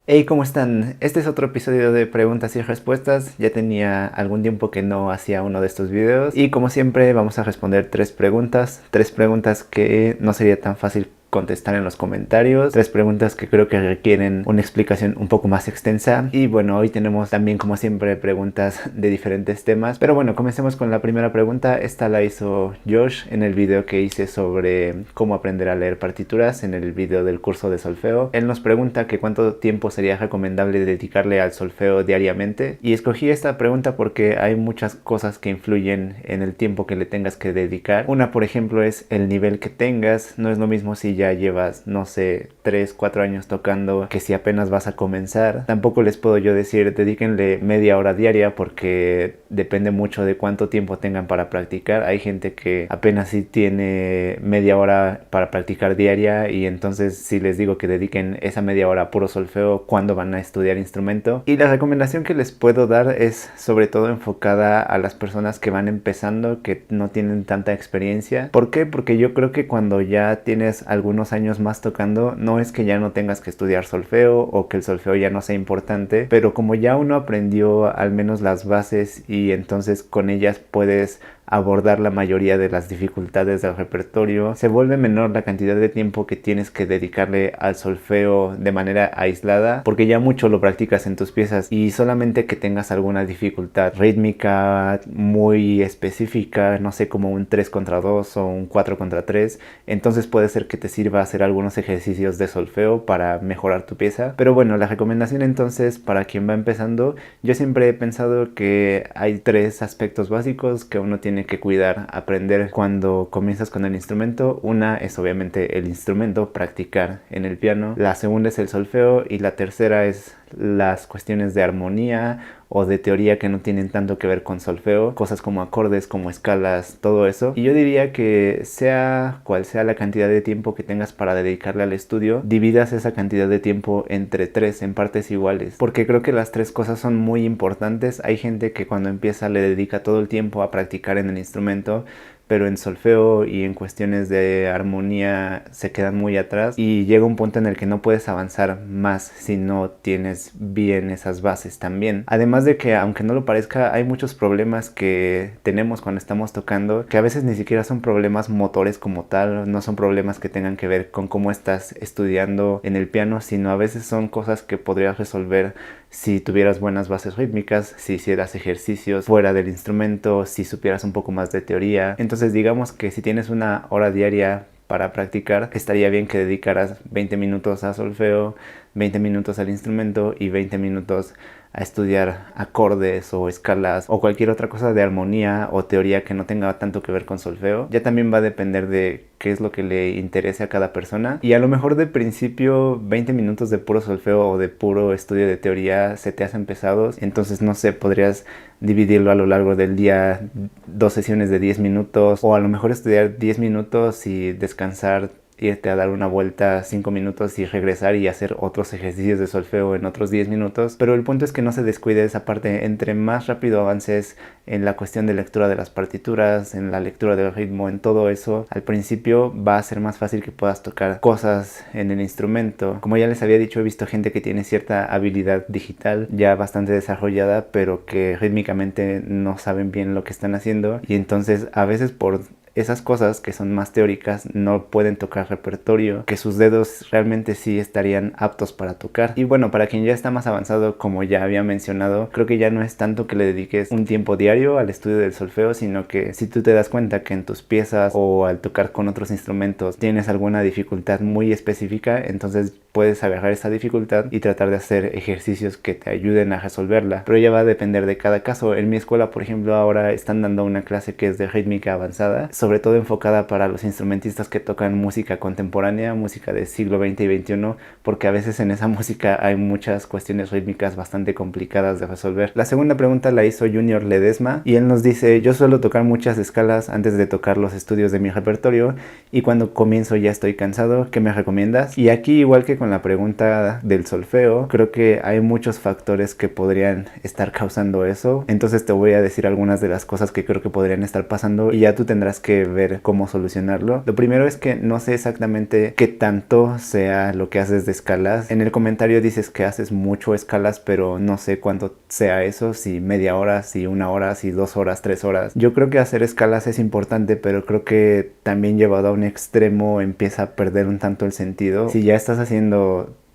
Hey, ¿cómo están? Este es otro episodio de preguntas y respuestas. Ya tenía algún tiempo que no hacía uno de estos videos y como siempre vamos a responder tres preguntas que no sería tan fácil contestar en los comentarios, tres preguntas que creo que requieren una explicación un poco más extensa. Y bueno, hoy tenemos también como siempre preguntas de diferentes temas, pero bueno, comencemos con la primera pregunta. Esta la hizo Josh en el video que hice sobre cómo aprender a leer partituras, en el video del curso de solfeo. Él nos pregunta que cuánto tiempo sería recomendable dedicarle al solfeo diariamente, y escogí esta pregunta porque hay muchas cosas que influyen en el tiempo que le tengas que dedicar. Una, por ejemplo, es el nivel que tengas. No es lo mismo si ya llevas, no sé, 3, 4 años tocando que si apenas vas a comenzar. Tampoco les puedo yo decir dedíquenle media hora diaria porque depende mucho de cuánto tiempo tengan para practicar. Hay gente que apenas sí tiene media hora para practicar diaria, y entonces si les digo que dediquen esa media hora a puro solfeo, ¿cuándo van a estudiar instrumento? Y la recomendación que les puedo dar es sobre todo enfocada a las personas que van empezando, que no tienen tanta experiencia. ¿Por qué? Porque yo creo que cuando ya tienes algunos años más tocando, no es que ya no tengas que estudiar solfeo o que el solfeo ya no sea importante, pero como ya uno aprendió al menos las bases y entonces con ellas puedes abordar la mayoría de las dificultades del repertorio, se vuelve menor la cantidad de tiempo que tienes que dedicarle al solfeo de manera aislada, porque ya mucho lo practicas en tus piezas, y solamente que tengas alguna dificultad rítmica muy específica, no sé, como un 3 contra 2 o un 4 contra 3, entonces puede ser que te sirva hacer algunos ejercicios de solfeo para mejorar tu pieza. Pero bueno, la recomendación entonces para quien va empezando, yo siempre he pensado que hay tres aspectos básicos que uno tiene que cuidar, aprender cuando comienzas con el instrumento. Una es obviamente el instrumento, practicar en el piano. La segunda es el solfeo y la tercera es las cuestiones de armonía o de teoría que no tienen tanto que ver con solfeo, cosas como acordes, como escalas, todo eso. Y yo diría que sea cual sea la cantidad de tiempo que tengas para dedicarle al estudio, dividas esa cantidad de tiempo entre tres en partes iguales, porque creo que las tres cosas son muy importantes. Hay gente que cuando empieza le dedica todo el tiempo a practicar en el instrumento, pero en solfeo y en cuestiones de armonía se quedan muy atrás, y llega un punto en el que no puedes avanzar más si no tienes bien esas bases también. Además de que, aunque no lo parezca, hay muchos problemas que tenemos cuando estamos tocando que a veces ni siquiera son problemas motores como tal, no son problemas que tengan que ver con cómo estás estudiando en el piano, sino a veces son cosas que podrías resolver si tuvieras buenas bases rítmicas, si hicieras ejercicios fuera del instrumento, si supieras un poco más de teoría. Entonces digamos que si tienes una hora diaria para practicar, estaría bien que dedicaras 20 minutos a solfeo, 20 minutos al instrumento y 20 minutos a estudiar acordes o escalas o cualquier otra cosa de armonía o teoría que no tenga tanto que ver con solfeo. Ya también va a depender de qué es lo que le interese a cada persona, y a lo mejor de principio 20 minutos de puro solfeo o de puro estudio de teoría se te hacen pesados, entonces no sé, podrías dividirlo a lo largo del día, 2 sesiones de 10 minutos, o a lo mejor estudiar 10 minutos y descansar, irte a dar una vuelta 5 minutos y regresar y hacer otros ejercicios de solfeo en otros 10 minutos. Pero el punto es que no se descuide esa parte. Entre más rápido avances en la cuestión de lectura de las partituras, en la lectura del ritmo, en todo eso, al principio va a ser más fácil que puedas tocar cosas en el instrumento. Como ya les había dicho, he visto gente que tiene cierta habilidad digital ya bastante desarrollada, pero que rítmicamente no saben bien lo que están haciendo, y entonces a veces por esas cosas que son más teóricas no pueden tocar repertorio que sus dedos realmente sí estarían aptos para tocar. Y bueno, para quien ya está más avanzado, como ya había mencionado, creo que ya no es tanto que le dediques un tiempo diario al estudio del solfeo, sino que si tú te das cuenta que en tus piezas o al tocar con otros instrumentos tienes alguna dificultad muy específica, entonces puedes agarrar esa dificultad y tratar de hacer ejercicios que te ayuden a resolverla. Pero ya va a depender de cada caso. En mi escuela, por ejemplo, ahora están dando una clase que es de rítmica avanzada, sobre todo enfocada para los instrumentistas que tocan música contemporánea, música del siglo XX y XXI, porque a veces en esa música hay muchas cuestiones rítmicas bastante complicadas de resolver. La segunda pregunta la hizo Junior Ledesma, y él nos dice: yo suelo tocar muchas escalas antes de tocar los estudios de mi repertorio, y cuando comienzo ya estoy cansado, ¿qué me recomiendas? Y aquí, igual que con con la pregunta del solfeo, creo que hay muchos factores que podrían estar causando eso. Entonces te voy a decir algunas de las cosas que creo que podrían estar pasando y ya tú tendrás que ver cómo solucionarlo. Lo primero es que no sé exactamente qué tanto sea lo que haces de escalas. En el comentario dices que haces mucho escalas, pero no sé cuánto sea eso, si media hora, si una hora, si 2 horas, 3 horas. Yo creo que hacer escalas es importante, pero creo que también llevado a un extremo empieza a perder un tanto el sentido. Si ya estás haciendo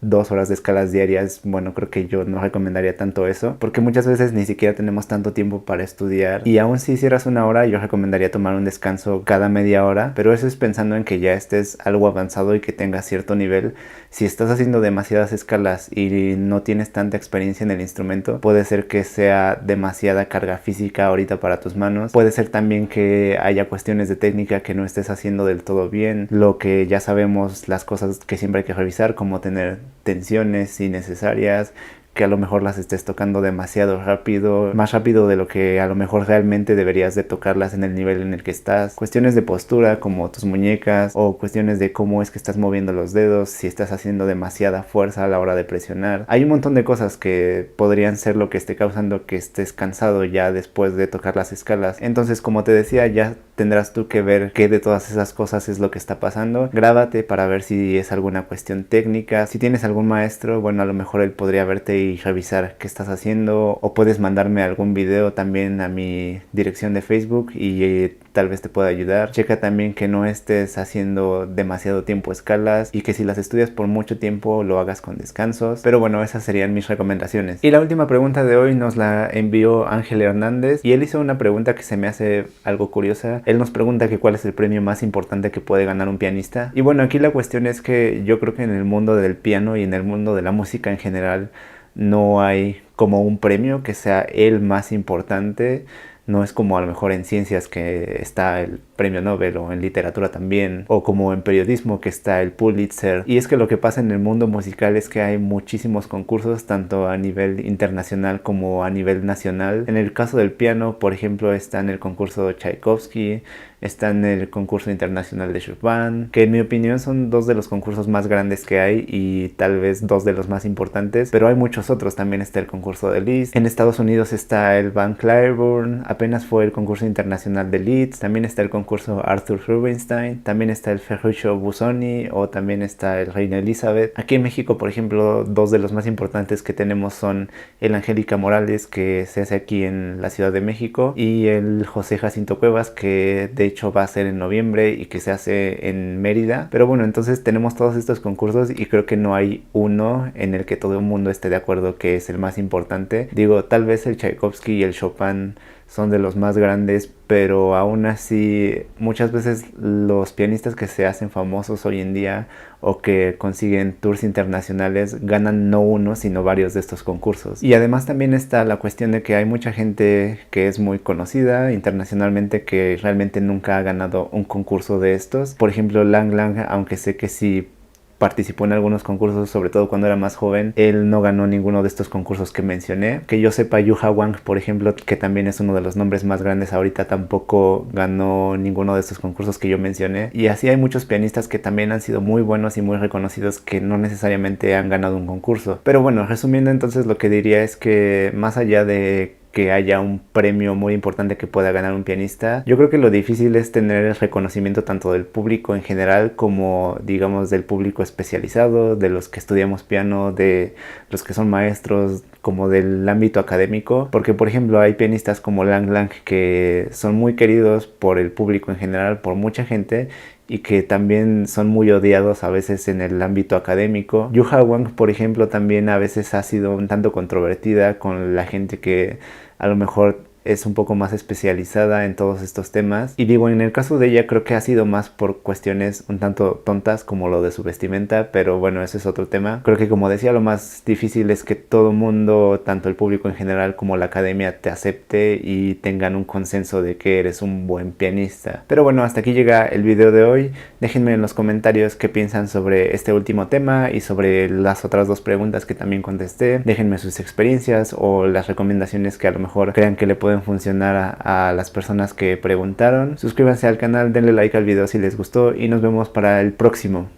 2 horas de escalas diarias, bueno, creo que yo no recomendaría tanto eso, porque muchas veces ni siquiera tenemos tanto tiempo para estudiar, y aún si hicieras una hora, yo recomendaría tomar un descanso cada media hora, pero eso es pensando en que ya estés algo avanzado y que tengas cierto nivel. Si estás haciendo demasiadas escalas y no tienes tanta experiencia en el instrumento, puede ser que sea demasiada carga física ahorita para tus manos. Puede ser también que haya cuestiones de técnica que no estés haciendo del todo bien, lo que ya sabemos, las cosas que siempre hay que revisar, como tener tensiones innecesarias, que a lo mejor las estés tocando demasiado rápido, más rápido de lo que a lo mejor realmente deberías de tocarlas en el nivel en el que estás. Cuestiones de postura como tus muñecas, o cuestiones de cómo es que estás moviendo los dedos, si estás haciendo demasiada fuerza a la hora de presionar. Hay un montón de cosas que podrían ser lo que esté causando que estés cansado ya después de tocar las escalas. Entonces, como te decía, ya tendrás tú que ver qué de todas esas cosas es lo que está pasando. Grábate para ver si es alguna cuestión técnica. Si tienes algún maestro, bueno, a lo mejor él podría verte y revisar qué estás haciendo, o puedes mandarme algún video también a mi dirección de Facebook y tal vez te pueda ayudar. Checa también que no estés haciendo demasiado tiempo escalas, y que si las estudias por mucho tiempo lo hagas con descansos. Pero bueno, esas serían mis recomendaciones. Y la última pregunta de hoy nos la envió Ángel Hernández, y él hizo una pregunta que se me hace algo curiosa. Él nos pregunta que cuál es el premio más importante que puede ganar un pianista. Y bueno, aquí la cuestión es que yo creo que en el mundo del piano y en el mundo de la música en general no hay como un premio que sea el más importante. No es como a lo mejor en ciencias que está el premio Nobel, o en literatura también, o como en periodismo que está el Pulitzer. Y es que lo que pasa en el mundo musical es que hay muchísimos concursos, tanto a nivel internacional como a nivel nacional. En el caso del piano, por ejemplo, está en el concurso Tchaikovsky, está en el concurso internacional de Chopin, que en mi opinión son 2 de los concursos más grandes que hay y tal vez 2 de los más importantes, pero hay muchos otros. También está el concurso de Liszt, en Estados Unidos está el Van Cliburn, apenas fue el concurso internacional de Leeds, también está el concurso Arthur Rubinstein, también está el Ferruccio Busoni, o también está el Reina Elizabeth. Aquí en México, por ejemplo, 2 de los más importantes que tenemos son el Angélica Morales, que se hace aquí en la Ciudad de México, y el José Jacinto Cuevas, que de hecho va a ser en noviembre y que se hace en Mérida. Pero bueno, entonces tenemos todos estos concursos y creo que no hay uno en el que todo el mundo esté de acuerdo que es el más importante. Digo, tal vez el Tchaikovsky y el Chopin son de los más grandes, pero aún así muchas veces los pianistas que se hacen famosos hoy en día o que consiguen tours internacionales ganan no uno sino varios de estos concursos. Y además también está la cuestión de que hay mucha gente que es muy conocida internacionalmente que realmente nunca ha ganado un concurso de estos. Por ejemplo, Lang Lang, aunque sé que sí participó en algunos concursos, sobre todo cuando era más joven, él no ganó ninguno de estos concursos que mencioné. Que yo sepa, Yuha Wang, por ejemplo, que también es uno de los nombres más grandes ahorita, tampoco ganó ninguno de estos concursos que yo mencioné. Y así hay muchos pianistas que también han sido muy buenos y muy reconocidos que no necesariamente han ganado un concurso. Pero bueno, resumiendo entonces, lo que diría es que más allá de que haya un premio muy importante que pueda ganar un pianista, yo creo que lo difícil es tener el reconocimiento tanto del público en general como, digamos, del público especializado, de los que estudiamos piano, de los que son maestros, como del ámbito académico, porque por ejemplo hay pianistas como Lang Lang que son muy queridos por el público en general, por mucha gente, y que también son muy odiados a veces en el ámbito académico. Yuha Wang, por ejemplo, también a veces ha sido un tanto controvertida con la gente que a lo mejor es un poco más especializada en todos estos temas. Y digo, en el caso de ella creo que ha sido más por cuestiones un tanto tontas como lo de su vestimenta, pero bueno, ese es otro tema. Creo que, como decía, lo más difícil es que todo mundo, tanto el público en general como la academia, te acepte y tengan un consenso de que eres un buen pianista. Pero bueno, hasta aquí llega el video de hoy. Déjenme en los comentarios qué piensan sobre este último tema y sobre las otras 2 preguntas que también contesté. Déjenme sus experiencias o las recomendaciones que a lo mejor crean que le pueden funcionar a las personas que preguntaron. Suscríbanse al canal, denle like al video si les gustó y nos vemos para el próximo.